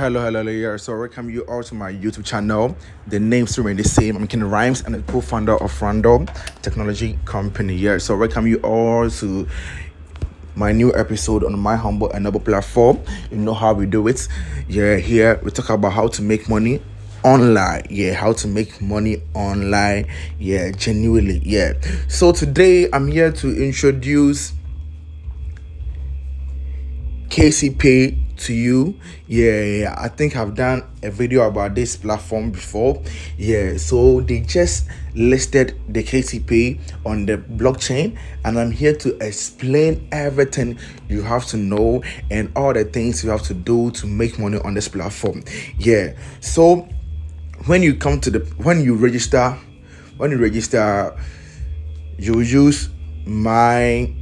Hello, yeah. So welcome you all to my YouTube channel. The names remain the same. I'm Ken Rhymes and the co-founder of Random Technology Company. Yeah. So welcome you all to my new episode on my humble and noble platform. You know how we do it. Yeah, here we talk about how to make money online. Yeah, how to make money online. Yeah, genuinely. Yeah. So today I'm here to introduce KCPay to you. Yeah, I think I've done a video about this platform before. Yeah, so they just listed the KCPay on the blockchain, and I'm here to explain everything you have to know and all the things you have to do to make money on this platform. Yeah, so when you come to when you register, you use my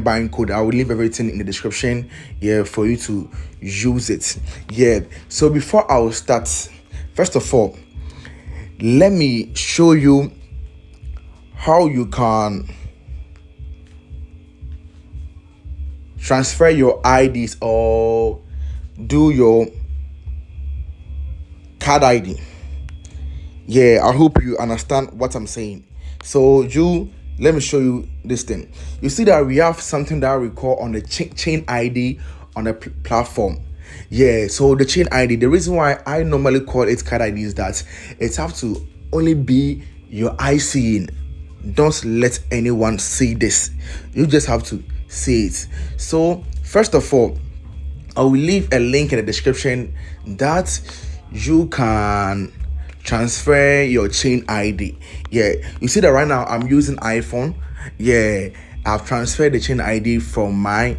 buying code. I will leave everything in the description, yeah, for you to use it. Yeah, so before I will start, first of all, let me show you how you can transfer your IDs or do your card ID. Yeah, I hope you understand what I'm saying. So let me show you this thing. You see that we have something that we call on the chain ID on the platform. Yeah, so the chain ID, the reason why I normally call it card ID is that it have to only be your IC in. Don't let anyone see this. You just have to see it. So first of all, I will leave a link in the description that you can transfer your chain ID. Yeah, you see that right now I'm using iPhone. Yeah, I've transferred the chain ID from my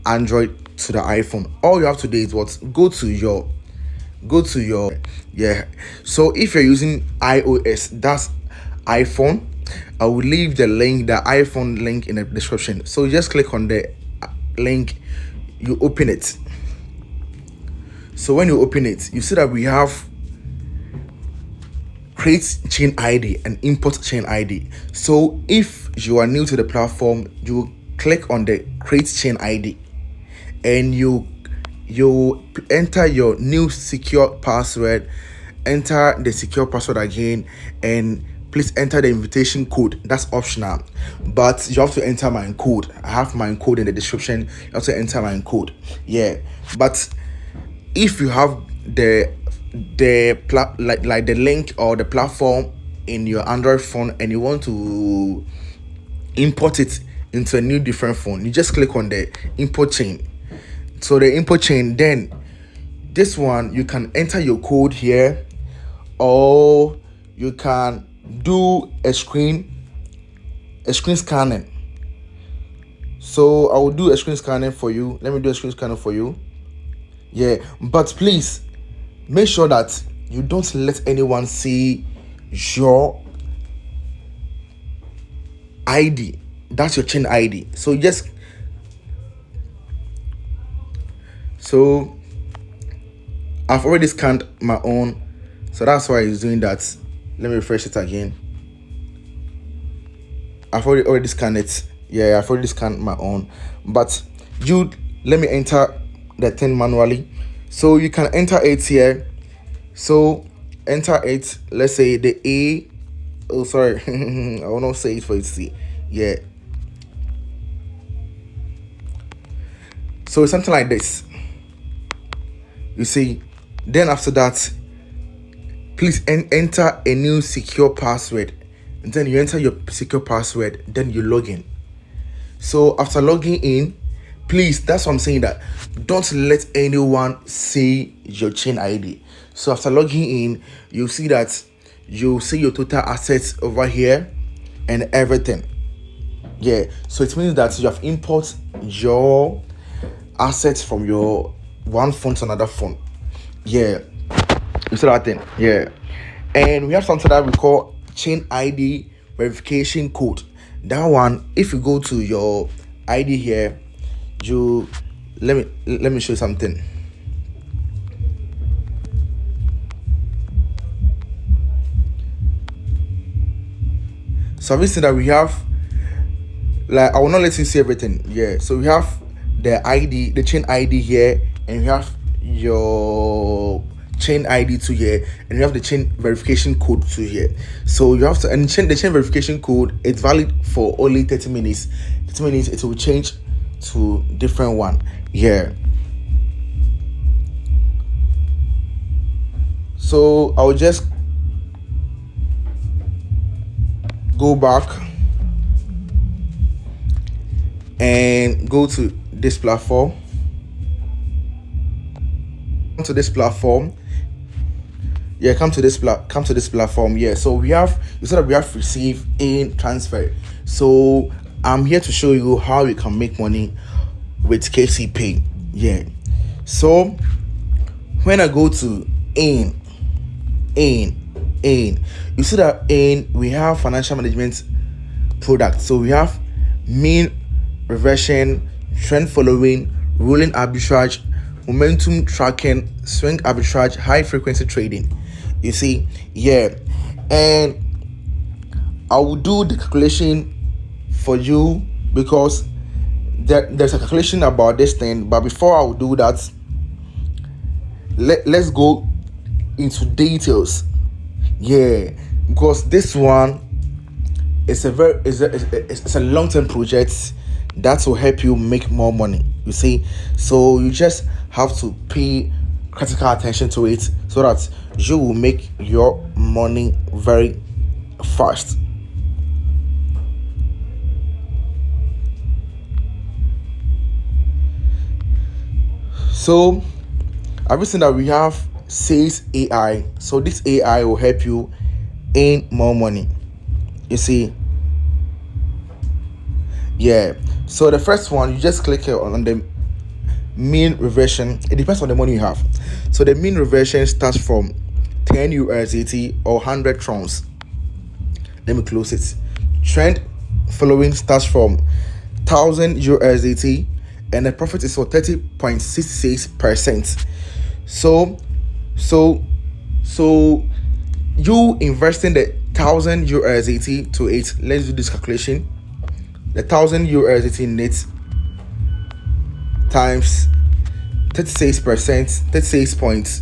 Android to the iPhone. All you have to do is what? Go to your yeah. So if you're using iOS, that's iPhone. I will leave the iPhone link in the description. So just click on the link, you open it. So when you open it, you see that we have create chain ID and import chain ID. So if you are new to the platform, you click on the create chain ID and you enter your new secure password, enter the secure password again, and please enter the invitation code. That's optional, but you have to enter my code. I have my code in the description. You have to enter my code. Yeah, but if you have the link or the platform in your Android phone and you want to import it into a new different phone, you just click on the import chain. So the import chain, then this one you can enter your code here, or you can do a screen scanning. So I will do a screen scanning for you. Let me do a screen scanning for you. Yeah, but please make sure that you don't let anyone see your ID. That's your chain ID. So I've already scanned my own, so that's why it's doing that. Let me refresh it again. I've already scanned it. Yeah, I've already scanned my own, but let me enter the thing manually. So you can enter it here. So enter it. Let's say the A. Oh, sorry. I will not say it for you to see. Yeah. So it's something like this. You see. Then after that, please enter a new secure password. And then you enter your secure password. Then you log in. So after logging in, please, that's what I'm saying, that don't let anyone see your chain ID. So after logging in, you see your total assets over here and everything. Yeah, so it means that you have import your assets from your one phone to another phone. Yeah, you see that thing? Yeah, and we have something that we call chain ID verification code. That one, if you go to your ID here, let me show you something. So obviously that we have, like, I will not let you see everything. Yeah, so we have the ID, the chain ID here, and we have your chain ID to here, and you have the chain verification code to here. So you have to, and the chain verification code, it's valid for only 30 minutes. 30 minutes it will change to different one. Yeah. So I'll just go back and go to this platform. Come to this platform. Yeah, come to this platform. Yeah, so we have, you said that we have receive in transfer. So I'm here to show you how you can make money with KCPay. Yeah, so when I go to in, you see that in we have financial management product. So we have mean reversion, trend following, rolling arbitrage, momentum tracking, swing arbitrage, high frequency trading. You see, yeah, and I will do the calculation for you because there's a calculation about this thing. But before I will do that, let's go into details. Yeah, because this one is a long-term project that will help you make more money. You see, so you just have to pay critical attention to it so that you will make your money very fast. So I've seen that we have says AI. So this AI will help you earn more money. You see, yeah. So the first one, you just click on the mean reversion. It depends on the money you have. So the mean reversion starts from 10 USDT or 100 trons. Let me close it. Trend following starts from 1000 USDT, and the profit is for 30.66%. So you investing the 1000 USDT to it. Let's do this calculation. The 1000 USDT net times 36%, 36 points,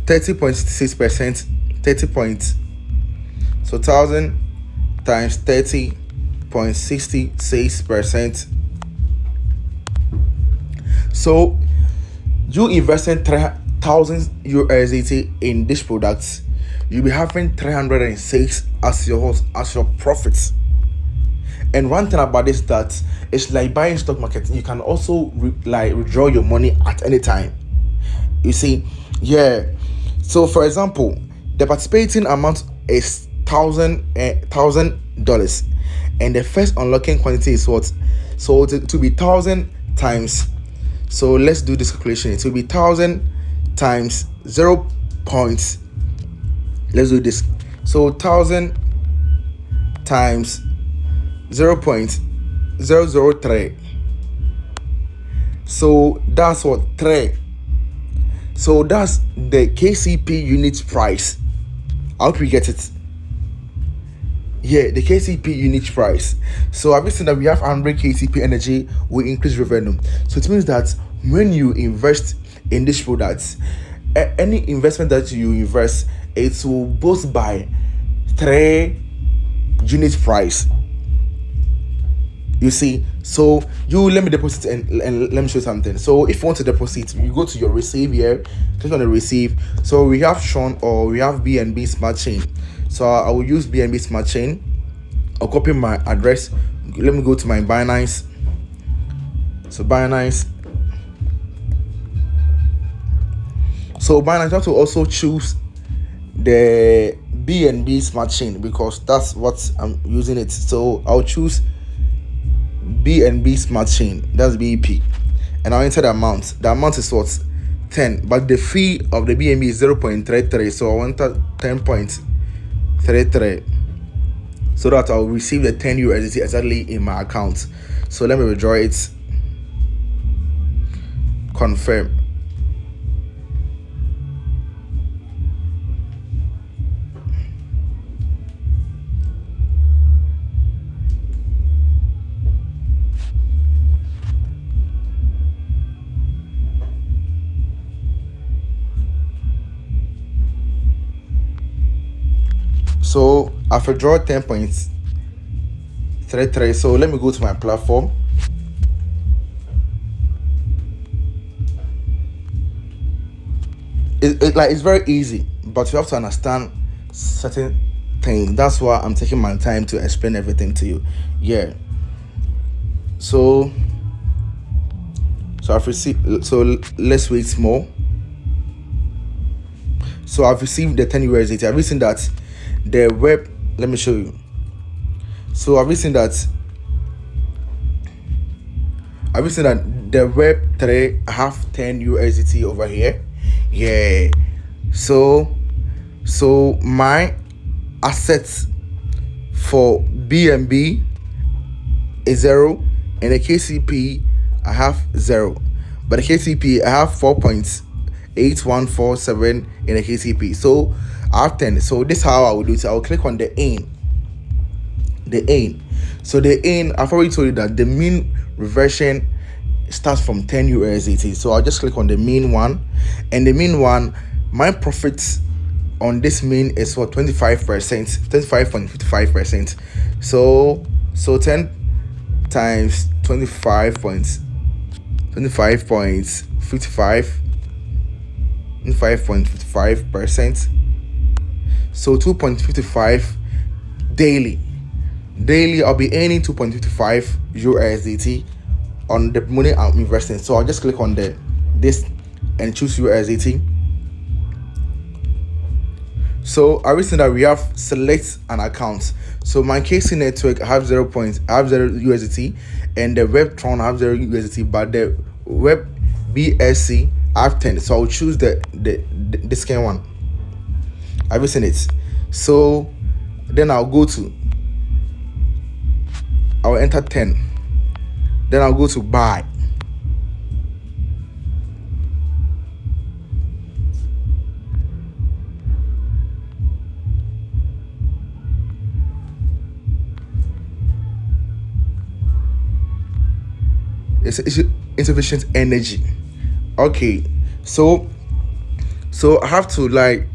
30.66%, 30 points. So 1000 times 30.66%. So you investing 3000 USDT in this product, you'll be having 306 as your profits. And one thing about this, that it's like buying stock market. You can also withdraw your money at any time. You see, yeah. So for example, the participating amount is $1,000, and the first unlocking quantity is what? So to be 1000 times. So let's do this calculation. It will be 1000 times 0 points. Let's do this. So 1000 times 0.003. So that's what 3. So that's the KCP unit price. I hope you get it. Yeah, the KCP unit price. So I've seen that we have 100 KCP energy will increase revenue. So it means that when you invest in these products, any investment that you invest, it will boost by 3 unit price. You see, so you let me deposit and let me show you something. So if you want to deposit, you go to your receive here, click on the receive. So we have Sean, or we have BNB Smart Chain. So I will use BNB Smart Chain. I'll copy my address. Let me go to my Binance. So Binance. So Binance, you have to also choose the BNB Smart Chain because that's what I'm using it. So I'll choose BNB Smart Chain, that's BEP, and I'll enter the amount. The amount is what? 10, but the fee of the BNB is 0.33, so I'll enter 10.33 so that I'll receive the 10 USDT exactly in my account. So let me withdraw it. Confirm. So I've withdrawn 10.33. So let me go to my platform. It's very easy, but you have to understand certain things. That's why I'm taking my time to explain everything to you. Yeah. So I've received. So let's wait more. So I've received the 10 USDT. I've seen that the web. Let me show you. So I've seen that the web3 have 10 USDT over here. Yeah. So my assets for BNB is 0, and the KCP I have 0. But the KCP I have 4.8147 in the KCP. So I have 10. So this is how I will do it. I will click on the in. So the in, I've already told you that the mean reversion starts from 10 USDT. So I'll just click on the mean one, and the mean one, my profits on this mean is for 25%, 25.55%. So 10 times 25.55%. So 2.55 daily. I'll be earning 2.55 USDT on the money I'm investing. So I'll just click on this and choose USDT. So I recently that we have select an account. So my KC network I have 0 USDT, and the Webtron I have 0 USDT, but the Web BSC I have 10. So I'll choose the second one. I've seen it. So then I'll enter 10. Then I'll go to buy. It's insufficient energy. Okay, so I have to I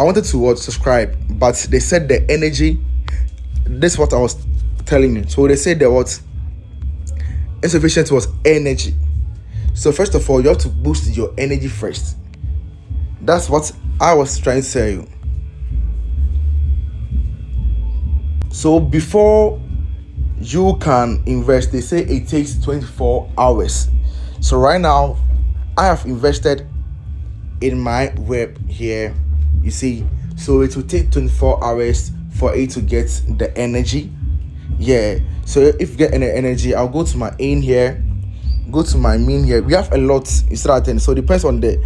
wanted to subscribe, but they said the energy. This is what I was telling you. So they said that what insufficient was energy. So first of all, you have to boost your energy first. That's what I was trying to tell you. So before you can invest, they say it takes 24 hours. So right now I have invested in my web here, you see. So it will take 24 hours for it to get the energy. Yeah. So if you get any energy, I'll go to my in here, go to my mean here. We have a lot instead of 10. So it depends on the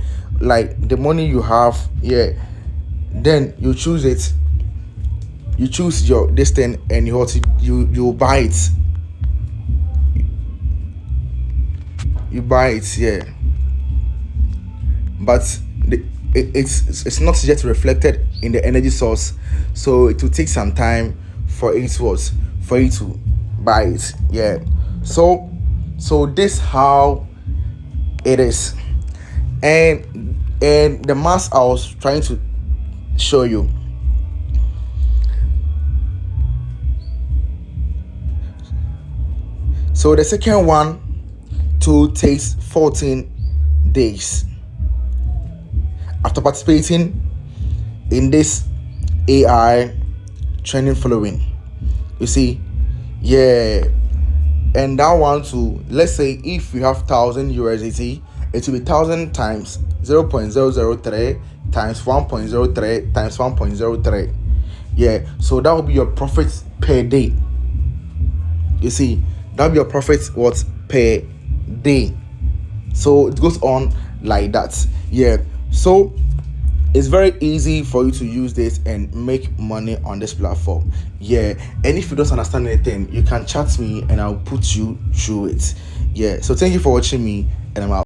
money you have. Yeah. Then you choose it. You choose your distance, and you buy it. You buy it, yeah. But it's not yet reflected in the energy source, so it will take some time for you to buy it. Yeah. So this how it is, and the mass I was trying to show you. So the second one takes 14 days. After participating in this AI training following, you see, yeah. And that one too, let's say if you have 1,000 USDT, it will be 1,000 times 0.003 times 1.03 times 1.03. Yeah, so that will be your profits per day. You see, that will be your profits per day. So it goes on like that. Yeah. So it's very easy for you to use this and make money on this platform. Yeah. And if you don't understand anything, you can chat me and I'll put you through it. Yeah. So thank you for watching me, and I'm out.